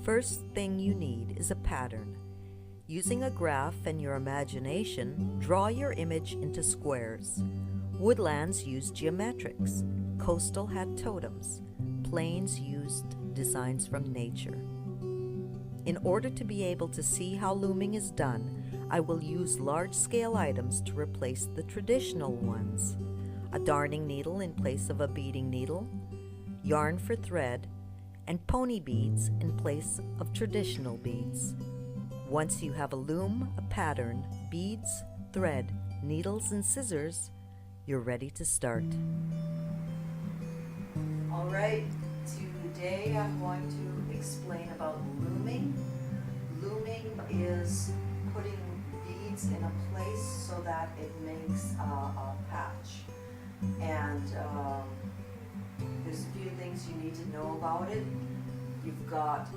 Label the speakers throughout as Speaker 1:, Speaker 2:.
Speaker 1: first thing you need is a pattern. Using a graph and your imagination, draw your image into squares. Woodlands used geometrics. Coastal had totems. Plains used designs from nature. In order to be able to see how looming is done, I will use large-scale items to replace the traditional ones. A darning needle in place of a beading needle, yarn for thread, and pony beads in place of traditional beads. Once you have a loom, a pattern, beads, thread, needles, and scissors, you're ready to start. All right, today I'm going to explain about looming. Looming is putting beads in a place so that it makes a patch. And there's a few things you need to know about it. You've got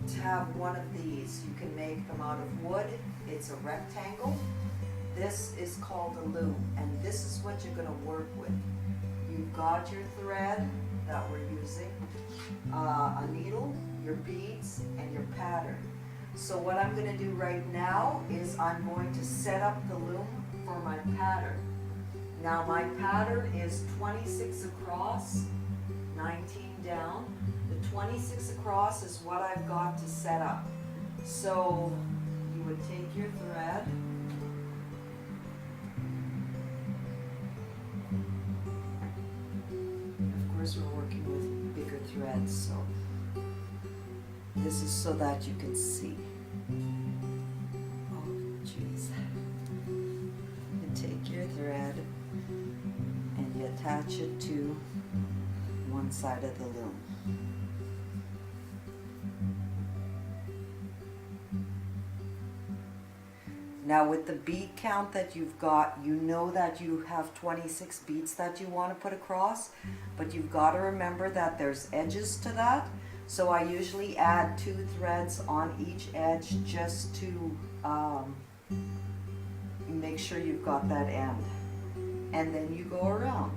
Speaker 1: to have one of these. You can make them out of wood. It's a rectangle. This is called a loom, and this is what you're going to work with. You've got your thread that we're using, a needle, your beads, and your pattern. So what I'm going to do right now is I'm going to set up the loom for my pattern. Now my pattern is 26 across, 19 down. The 26 across is what I've got to set up. So you would take your thread, of course we're working with bigger threads, so this is so that you can see. Oh jeez. You take your thread and you attach it to one side of the loom. Now with the bead count that you've got, you know that you have 26 beads that you want to put across, but you've got to remember that there's edges to that. So I usually add 2 threads on each edge just to make sure you've got that end. And then you go around.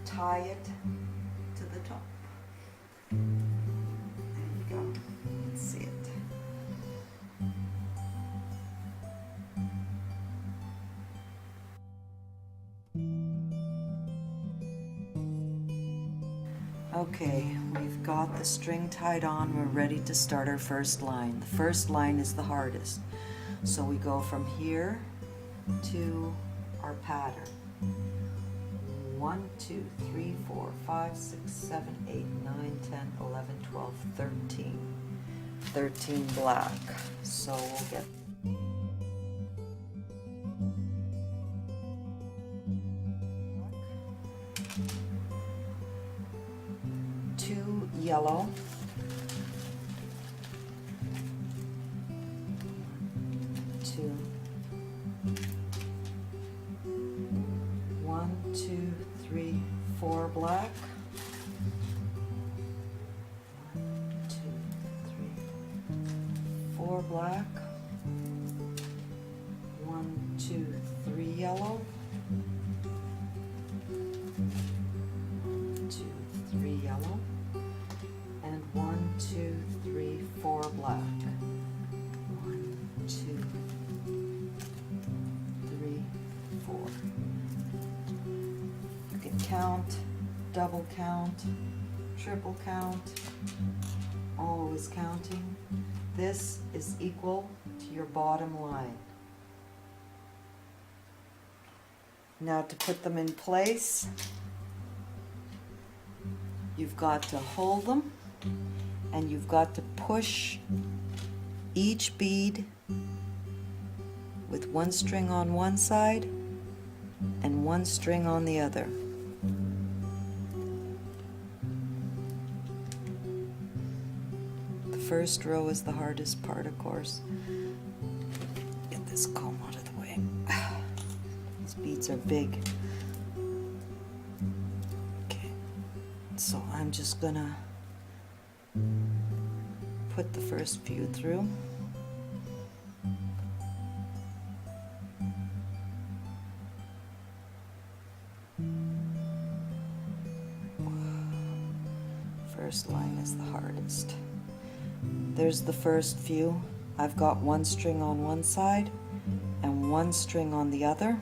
Speaker 1: Tie it to the top. There you go. You can see it. Okay, we've got the string tied on. We're ready to start our first line. The first line is the hardest. So we go from here to our pattern. 1, 2, 3, 4, 5, 6, 7, 8, 9, 10, 11, 12, 13. 13 black. So we'll get 2 yellow, 2, 1, 2, 3, 4 black, 1, 2, 3, 4 black, 1, 2, 3 yellow, 1, 2, 3 yellow, and 1, 2, 3, 4 black, 1, 2, 3, 4. You can count, double count, triple count, always counting. This is equal to your bottom line. Now to put them in place, you've got to hold them and you've got to push each bead with one string on one side and one string on the other. The first row is the hardest part, of course. Get this comb out of the way. These beads are big. Okay, so I'm just gonna put the first few through. First line is the hardest. There's the first few. I've got one string on one side and one string on the other.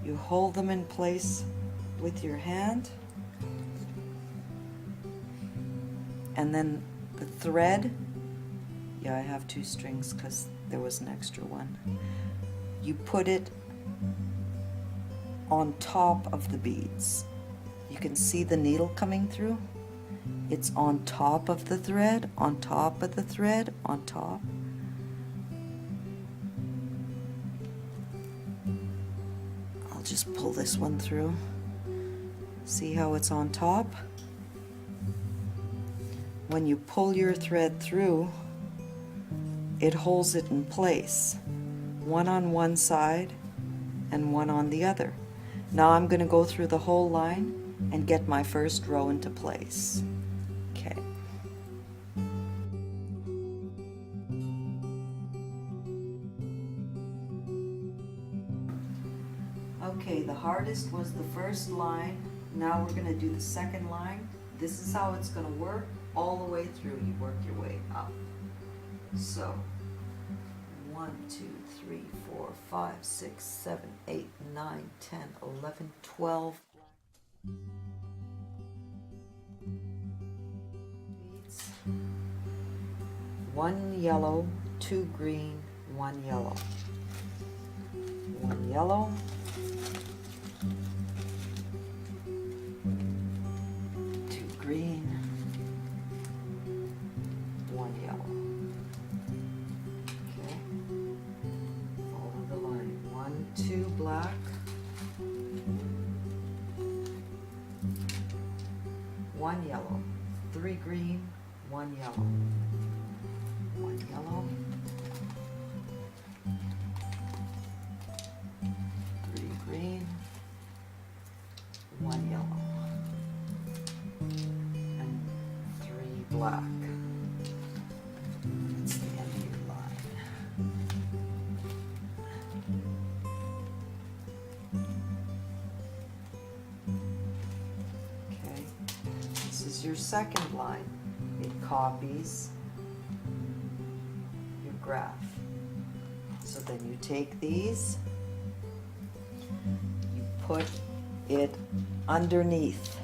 Speaker 1: You hold them in place with your hand, and then the thread, yeah, I have two strings because there was an extra one. You put it on top of the beads. You can see the needle coming through. It's on top of the thread, on top of the thread, on top. I'll just pull this one through. See how it's on top? When you pull your thread through, it holds it in place. One on one side and one on the other. Now I'm going to go through the whole line and get my first row into place. Okay. Okay, the hardest was the first line. Now we're going to do the second line. This is how it's going to work all the way through. You work your way up. So 1, 2, 3, 4, 5, 6, 7, 8, 9, 10, 11, 12 beads. 1 yellow, 2 green, 1 yellow. 1 yellow. 2 green. 1 yellow. Okay. Follow the line. 1, 2 black. 1 yellow. 3 green. 1 yellow. 1 yellow. 3 green. 1 yellow. And 3 black. That's the end of your line. Okay, this is your second line. It copies your graph. So then you take these, you put it underneath.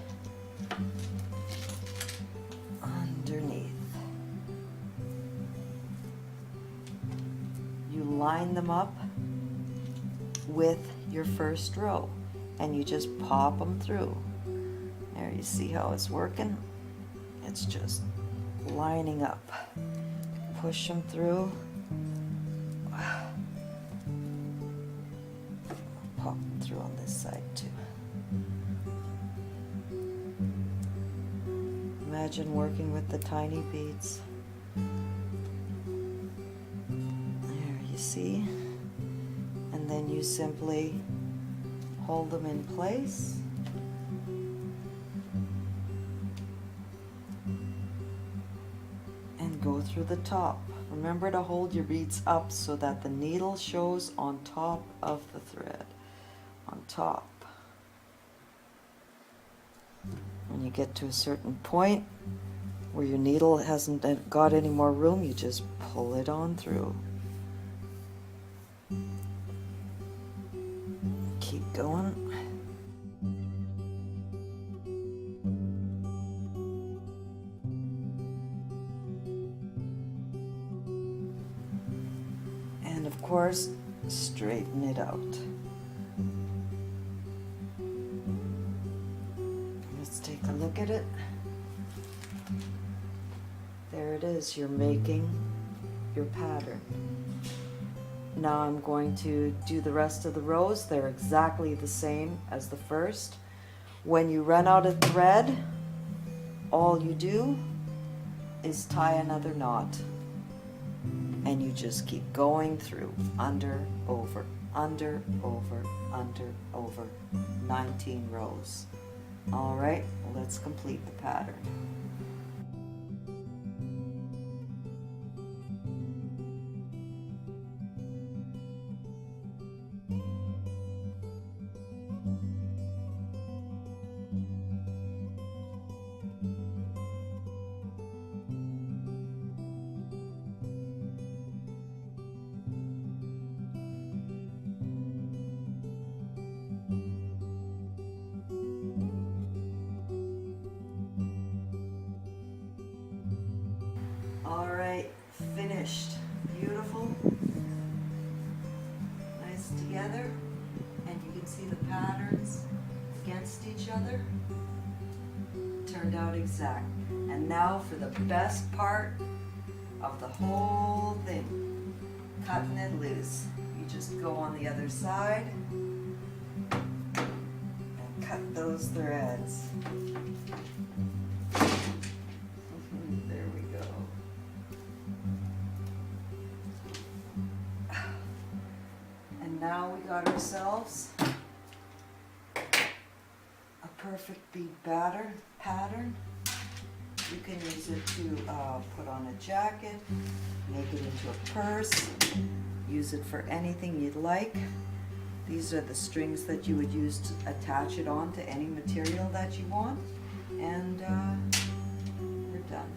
Speaker 1: You line them up with your first row and you just pop them through. There, you see how it's working? It's just lining up. Push them through. Pop them through on this side too. Imagine working with the tiny beads. There, you see? And then you simply hold them in place. And go through the top. Remember to hold your beads up so that the needle shows on top of the thread. On top. When you get to a certain point where your needle hasn't got any more room, you just pull it on through. Keep going. And of course, straighten it out. Let's take a look at it. There it is, you're making your pattern. Now I'm going to do the rest of the rows. They're exactly the same as the first. When you run out of thread, all you do is tie another knot. And you just keep going through, under, over, under, over, under, over, 19 rows. All right, let's complete the pattern. patterns against each other. Turned out exact. And now for the best part of the whole thing, cutting it loose. You just go on the other side and cut those threads. There we go. And now we got ourselves a perfect bead pattern. You can use it to put on a jacket, make it into a purse, use it for anything you'd like. These are the strings that you would use to attach it on to any material that you want, and we're done.